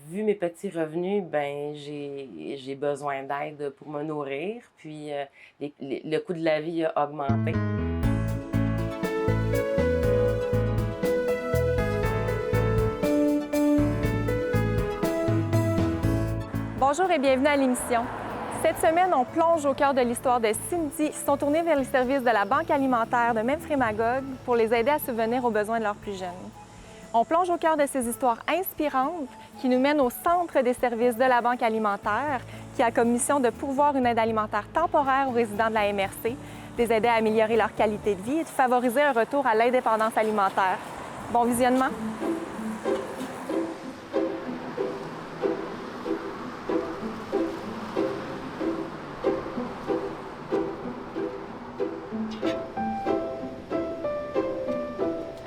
vu mes petits revenus, ben j'ai besoin d'aide pour me nourrir. Puis le coût de la vie a augmenté. Bonjour et bienvenue à l'émission. Cette semaine, on plonge au cœur de l'histoire de Cindy, qui sont tournés vers les services de la Banque alimentaire de Memphremagog pour les aider à subvenir aux besoins de leurs plus jeunes. On plonge au cœur de ces histoires inspirantes qui nous mènent au centre des services de la Banque alimentaire, qui a comme mission de pourvoir une aide alimentaire temporaire aux résidents de la MRC, les aider à améliorer leur qualité de vie et de favoriser un retour à l'indépendance alimentaire. Bon visionnement!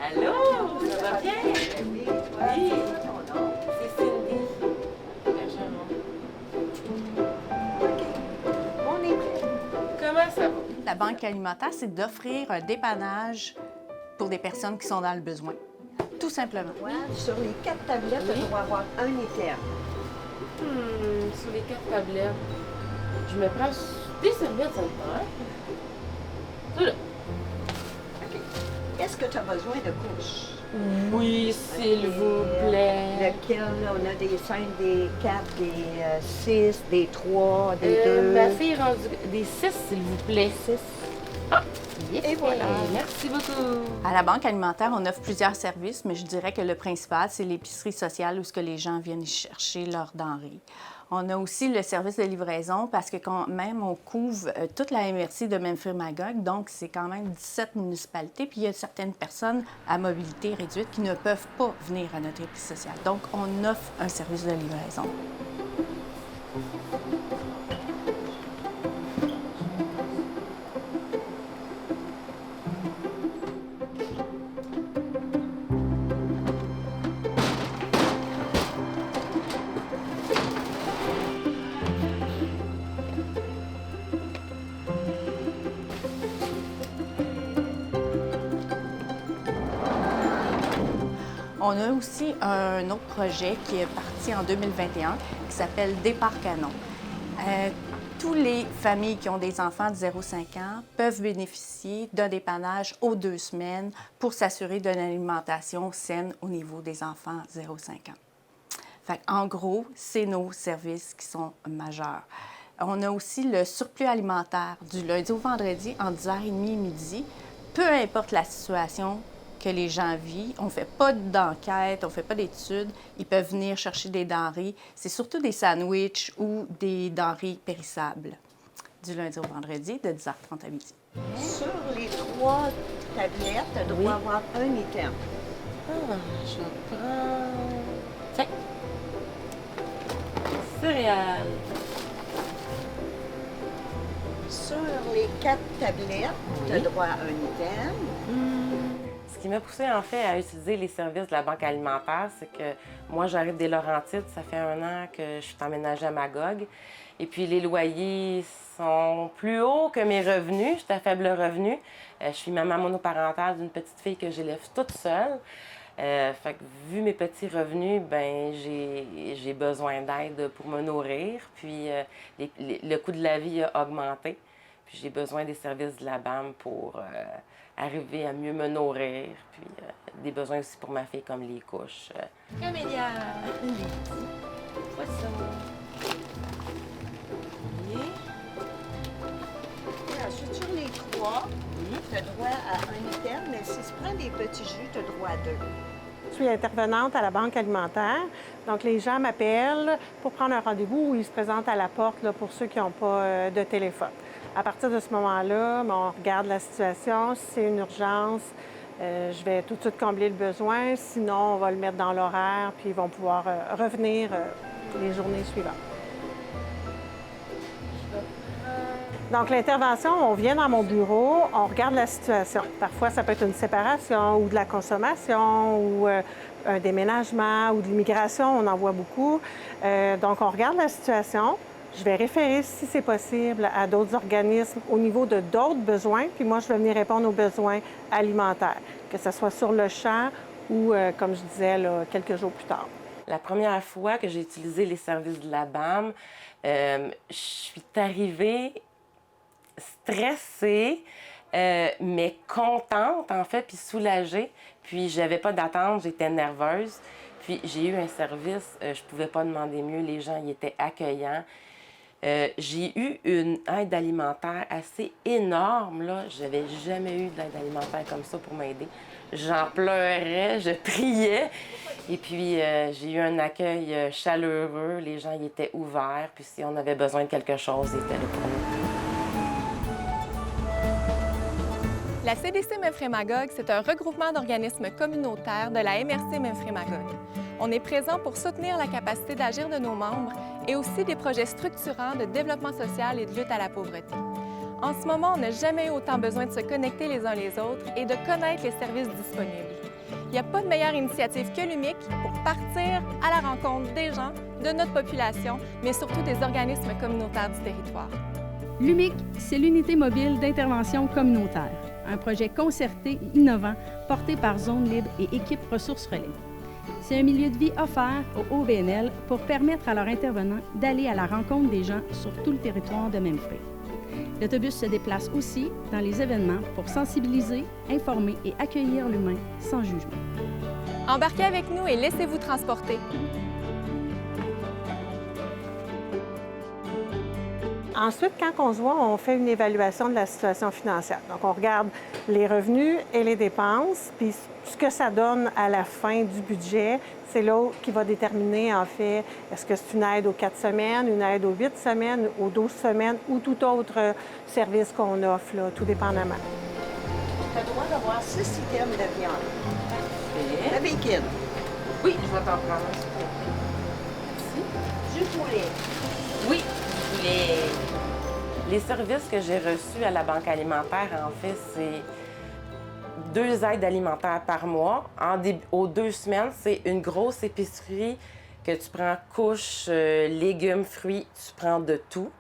Allô, ça va bien? Oui, c'est Cindy. Bergeron. On est prêt. Comment ça va? La banque alimentaire, c'est d'offrir un dépannage pour des personnes qui sont dans le besoin. Tout simplement. Ouais, sur les 4 tablettes, il doit avoir un éther. Sur les 4 tablettes, je me prends des serviettes, ça me prend. Ça là. OK. Est-ce que tu as besoin de couches? Oui, s'il vous plaît. Lequel? Là, on a des 5, des 4, des 6, des 3, des 2. Ma fille est rendue des 6, s'il vous plaît. 6. Ah, yes. Et voilà. Merci beaucoup. À la banque alimentaire, on offre plusieurs services, mais je dirais que le principal, c'est l'épicerie sociale où ce que les gens viennent chercher leurs denrées. On a aussi le service de livraison parce que quand même, on couvre toute la MRC de Memphremagog, donc c'est quand même 17 municipalités, puis il y a certaines personnes à mobilité réduite qui ne peuvent pas venir à notre épicerie sociale. Donc, on offre un service de livraison. On a aussi un autre projet qui est parti en 2021 qui s'appelle Départ Canon. Tous les familles qui ont des enfants de 0,5 ans peuvent bénéficier d'un dépannage aux 2 semaines pour s'assurer d'une alimentation saine au niveau des enfants 0,5 ans. En gros, c'est nos services qui sont majeurs. On a aussi le surplus alimentaire du lundi au vendredi entre 10h30 et midi, peu importe la situation que les gens vivent. On ne fait pas d'enquête, on ne fait pas d'études. Ils peuvent venir chercher des denrées. C'est surtout des sandwichs ou des denrées périssables du lundi au vendredi de 10h30 à midi. Sur les 3 tablettes, il doit avoir un éther. Ah, je prends... Tiens. Céréales. Sur les 4 tablettes, tu as droit à un éther. Ce qui m'a poussée en fait à utiliser les services de la Banque alimentaire, c'est que moi j'arrive des Laurentides, ça fait 1 an que je suis emménagée à Magog. Et puis les loyers sont plus hauts que mes revenus, je suis à faible revenu. Je suis maman monoparentale d'une petite fille que j'élève toute seule. Fait que vu mes petits revenus, ben j'ai besoin d'aide pour me nourrir. Puis le coût de la vie a augmenté. Puis j'ai besoin des services de la BAM pour arriver à mieux me nourrir. Puis des besoins aussi pour ma fille comme les couches. Camélia, les petits poissons. Et ensuite, sur les 3, tu as droit à un éther, mais si tu prends des petits jus, tu as droit à 2. Je suis intervenante à la Banque alimentaire. Donc, les gens m'appellent pour prendre un rendez-vous ou ils se présentent à la porte là, pour ceux qui n'ont pas de téléphone. À partir de ce moment-là, on regarde la situation. Si c'est une urgence, je vais tout de suite combler le besoin. Sinon, on va le mettre dans l'horaire, puis ils vont pouvoir revenir les journées suivantes. Donc, l'intervention, on vient dans mon bureau, on regarde la situation. Parfois, ça peut être une séparation ou de la consommation ou un déménagement ou de l'immigration, on en voit beaucoup. Donc, on regarde la situation. Je vais référer, si c'est possible, à d'autres organismes au niveau de d'autres besoins, puis moi, je vais venir répondre aux besoins alimentaires, que ce soit sur le champ ou, comme je disais, là, quelques jours plus tard. La première fois que j'ai utilisé les services de la BAM, je suis arrivée stressée, mais contente, en fait, puis soulagée. Puis, j'avais pas d'attente, j'étais nerveuse. Puis, j'ai eu un service, je pouvais pas demander mieux. Les gens, ils étaient accueillants. J'ai eu une aide alimentaire assez énorme, là. J'avais jamais eu d'aide alimentaire comme ça pour m'aider. J'en pleurais, je priais. Et puis, j'ai eu un accueil chaleureux. Les gens, ils étaient ouverts. Puis, si on avait besoin de quelque chose, ils étaient là pour nous. La CDC Memphremagog, c'est un regroupement d'organismes communautaires de la MRC Memphremagog. On est présent pour soutenir la capacité d'agir de nos membres et aussi des projets structurants de développement social et de lutte à la pauvreté. En ce moment, on n'a jamais eu autant besoin de se connecter les uns les autres et de connaître les services disponibles. Il n'y a pas de meilleure initiative que l'UMIC pour partir à la rencontre des gens, de notre population, mais surtout des organismes communautaires du territoire. L'UMIC, c'est l'unité mobile d'intervention communautaire, un projet concerté et innovant porté par Zone Libre et Équipe Ressources Relais. C'est un milieu de vie offert aux OBNL pour permettre à leurs intervenants d'aller à la rencontre des gens sur tout le territoire de Memphrey. L'autobus se déplace aussi dans les événements pour sensibiliser, informer et accueillir l'humain sans jugement. Embarquez avec nous et laissez-vous transporter. Ensuite, quand on se voit, on fait une évaluation de la situation financière. Donc, on regarde les revenus et les dépenses, puis ce que ça donne à la fin du budget, c'est là qui va déterminer, en fait, est-ce que c'est une aide aux 4 semaines, une aide aux 8 semaines, aux 12 semaines ou tout autre service qu'on offre, là, tout dépendamment. Tu as le droit d'avoir 6 items de viande. Parfait. Le bacon, Oui, je vais t'en prendre un petit peu. Merci. du poulet, Oui, les services que j'ai reçus à la Banque alimentaire, en fait, c'est 2 aides alimentaires par mois. Aux 2 semaines, c'est une grosse épicerie que tu prends couches, légumes, fruits, tu prends de tout.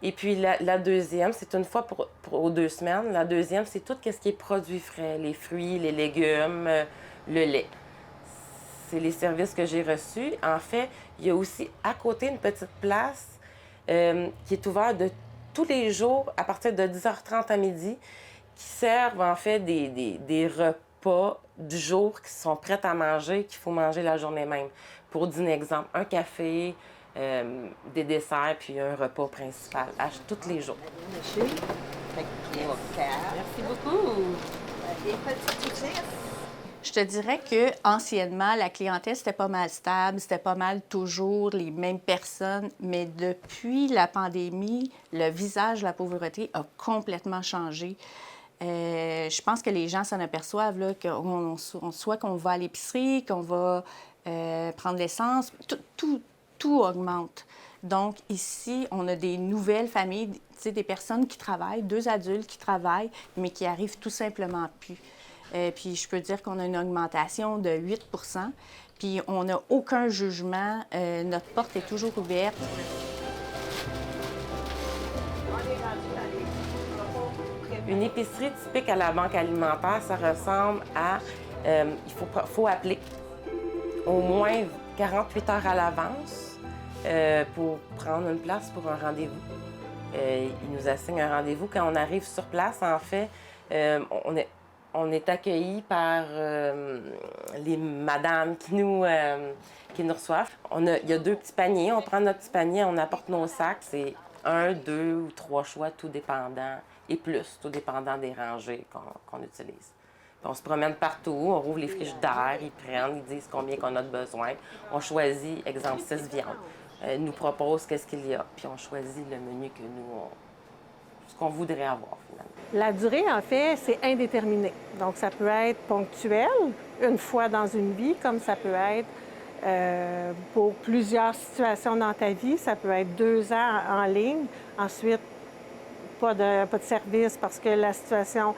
Et puis la deuxième, c'est une fois aux 2 semaines. La deuxième, c'est tout ce qui est produits frais, les fruits, les légumes, le lait. C'est les services que j'ai reçus. En fait, il y a aussi à côté une petite place qui est ouverte de tous les jours à partir de 10h30 à midi, qui servent en fait des repas du jour qui sont prêts à manger, qu'il faut manger la journée même. Pour donner exemple, un café, des desserts, puis un repas principal, tous les jours. monsieur. Fait que 3, 4. Merci beaucoup! Des petits poussifs. Je te dirais que anciennement, la clientèle, c'était pas mal stable, c'était pas mal toujours les mêmes personnes, mais depuis la pandémie, le visage de la pauvreté a complètement changé. Je pense que les gens s'en aperçoivent, là, soit qu'on va à l'épicerie, qu'on va prendre l'essence, tout augmente. Donc, ici, on a des nouvelles familles, des personnes qui travaillent, 2 adultes qui travaillent, mais qui arrivent tout simplement plus. Puis je peux dire qu'on a une augmentation de 8 %. Puis on n'a aucun jugement. Notre porte est toujours ouverte. Une épicerie typique à la Banque alimentaire, ça ressemble à... il faut appeler au moins 48 heures à l'avance pour prendre une place pour un rendez-vous. Ils nous assignent un rendez-vous. Quand on arrive sur place, en fait, on est accueillis par les madames qui nous reçoivent. Il y a 2 petits paniers. On prend notre petit panier, on apporte nos sacs. C'est 1, 2 ou 3 choix, tout dépendant, et plus, tout dépendant des rangées qu'on utilise. Puis on se promène partout, on rouvre les frigidaires, ils prennent, ils disent combien qu'on a de besoin. On choisit, exemple, 6 viandes. Ils nous proposent qu'est-ce qu'il y a, puis on choisit le menu que nous, ce qu'on voudrait avoir, finalement. La durée, en fait, c'est indéterminé. Donc, ça peut être ponctuel, une fois dans une vie, comme ça peut être pour plusieurs situations dans ta vie. Ça peut être 2 ans en ligne. Ensuite, pas de service parce que la situation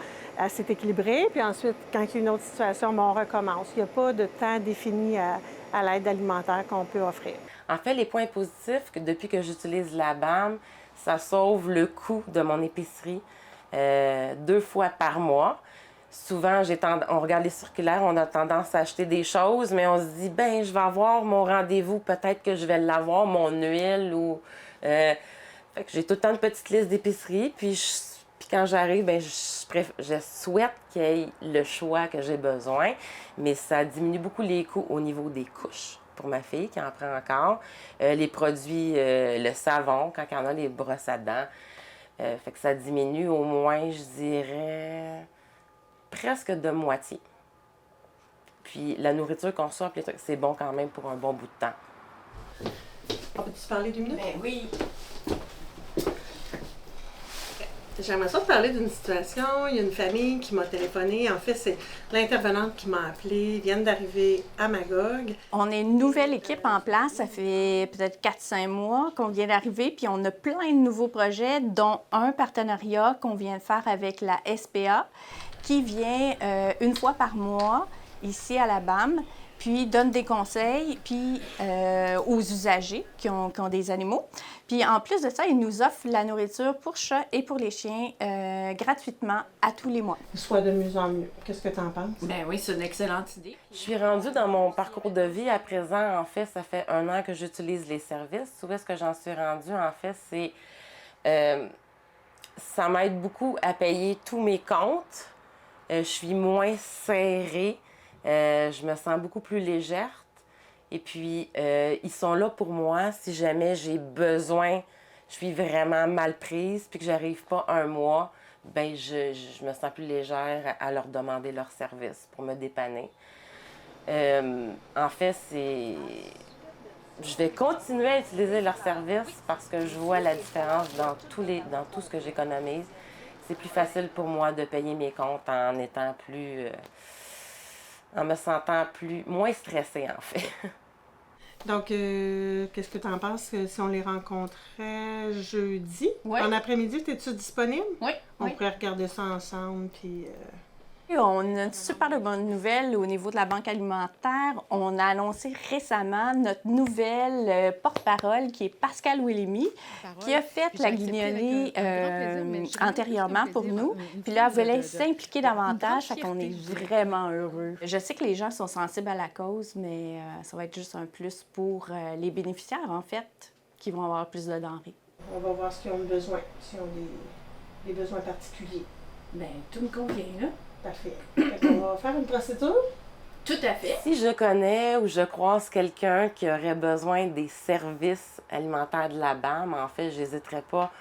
s'est équilibrée. Puis ensuite, quand il y a une autre situation, on recommence. Il n'y a pas de temps défini à l'aide alimentaire qu'on peut offrir. En fait, les points positifs, depuis que j'utilise la BAM, ça sauve le coût de mon épicerie 2 fois par mois. souvent, on regarde les circulaires, on a tendance à acheter des choses, mais on se dit, ben je vais avoir mon rendez-vous, peut-être que je vais l'avoir, mon huile ou... Fait que j'ai tout le temps une petite liste d'épicerie, puis quand j'arrive, ben je souhaite qu'il y ait le choix que j'ai besoin, mais ça diminue beaucoup les coûts au niveau des couches pour ma fille qui en prend encore. Les produits, le savon, quand il y en a, les brosses à dents. Fait que ça diminue au moins, je dirais, presque de moitié. Puis la nourriture qu'on sort, c'est bon quand même pour un bon bout de temps. On peut-tu parler 2 minutes? Ben oui. J'aimerais ça te parler d'une situation. Il y a une famille qui m'a téléphoné. En fait, c'est l'intervenante qui m'a appelée. Ils viennent d'arriver à Magog. On est une nouvelle équipe en place. Ça fait peut-être 4-5 mois qu'on vient d'arriver. Puis on a plein de nouveaux projets, dont un partenariat qu'on vient de faire avec la SPA, qui vient une fois par mois ici à la BAM, puis donne des conseils puis, aux usagers qui ont des animaux. Puis en plus de ça, ils nous offrent la nourriture pour chats et pour les chiens gratuitement à tous les mois. Soit de mieux en mieux. Qu'est-ce que tu en penses? Ben oui, c'est une excellente idée. Je suis rendue dans mon parcours de vie à présent. En fait, ça fait 1 an que j'utilise les services. Où est-ce que j'en suis rendue? En fait, c'est... ça m'aide beaucoup à payer tous mes comptes. Je suis moins serrée. Je me sens beaucoup plus légère. Et puis, ils sont là pour moi si jamais j'ai besoin, je suis vraiment mal prise, puis que j'arrive pas un mois, ben je me sens plus légère à leur demander leur service pour me dépanner. En fait, je vais continuer à utiliser leur service parce que je vois la différence dans tout ce que j'économise. C'est plus facile pour moi de payer mes comptes en étant plus... en me sentant moins stressée, en fait. Donc, qu'est-ce que tu en penses si on les rencontrait jeudi? Oui. En après-midi, es-tu disponible? Oui. On pourrait regarder ça ensemble, puis... On a une super de bonne nouvelle au niveau de la Banque alimentaire. On a annoncé récemment notre nouvelle porte-parole qui est Pascal Willemy, qui a fait la guignolée antérieurement pour nous. Puis là, elle voulait s'impliquer davantage, fait qu'on est vraiment heureux. Je sais que les gens sont sensibles à la cause, mais ça va être juste un plus pour les bénéficiaires, en fait, qui vont avoir plus de denrées. On va voir ce qu'ils ont besoin, s'ils ont des besoins particuliers. Bien, tout me convient, là. Parfait. On va faire une procédure? Tout à fait. Si je connais ou je croise quelqu'un qui aurait besoin des services alimentaires de la BAM, en fait, je n'hésiterai pas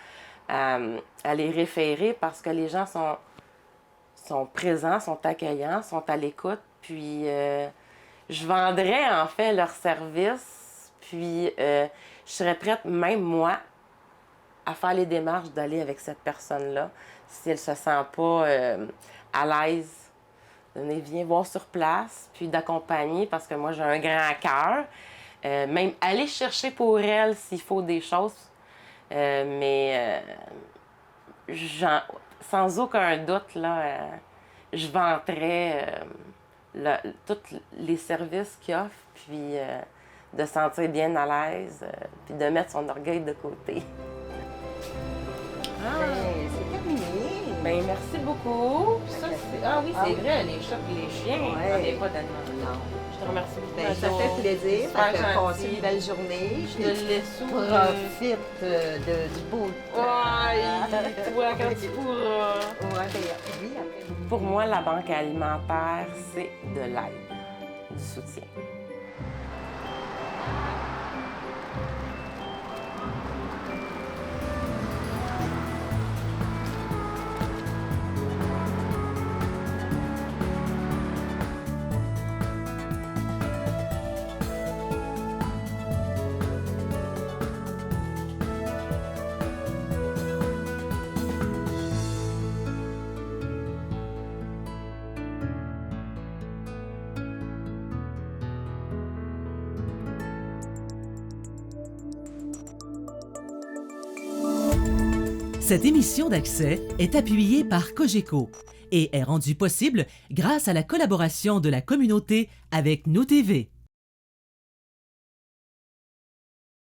à les référer parce que les gens sont présents, sont accueillants, sont à l'écoute. Puis, je vendrais en fait leurs services. Puis, je serais prête, même moi, à faire les démarches d'aller avec cette personne-là si elle ne se sent pas à l'aise. Viens voir sur place, puis d'accompagner parce que moi, j'ai un grand cœur. Même aller chercher pour elle s'il faut des choses. Mais sans aucun doute, là, je vanterais tous les services qu'ils offrent, puis de se sentir bien à l'aise, puis de mettre son orgueil de côté. Ben, c'est terminé. Bien, merci beaucoup. Ça, oui, c'est vrai, les chats et les chiens, Ouais. on n'est pas tellement. Non. Je te remercie beaucoup. Ben, ça fait plaisir. Super Fait que passe gentil. une belle journée. Je te laisse où? Profite du beau temps. Ouais, toi, quand tu pourras. Ouais, ben, oui, après. Pour moi, la banque alimentaire, c'est de l'aide, du soutien. Cette émission d'Accès est appuyée par Cogeco et est rendue possible grâce à la collaboration de la communauté avec Nous TV.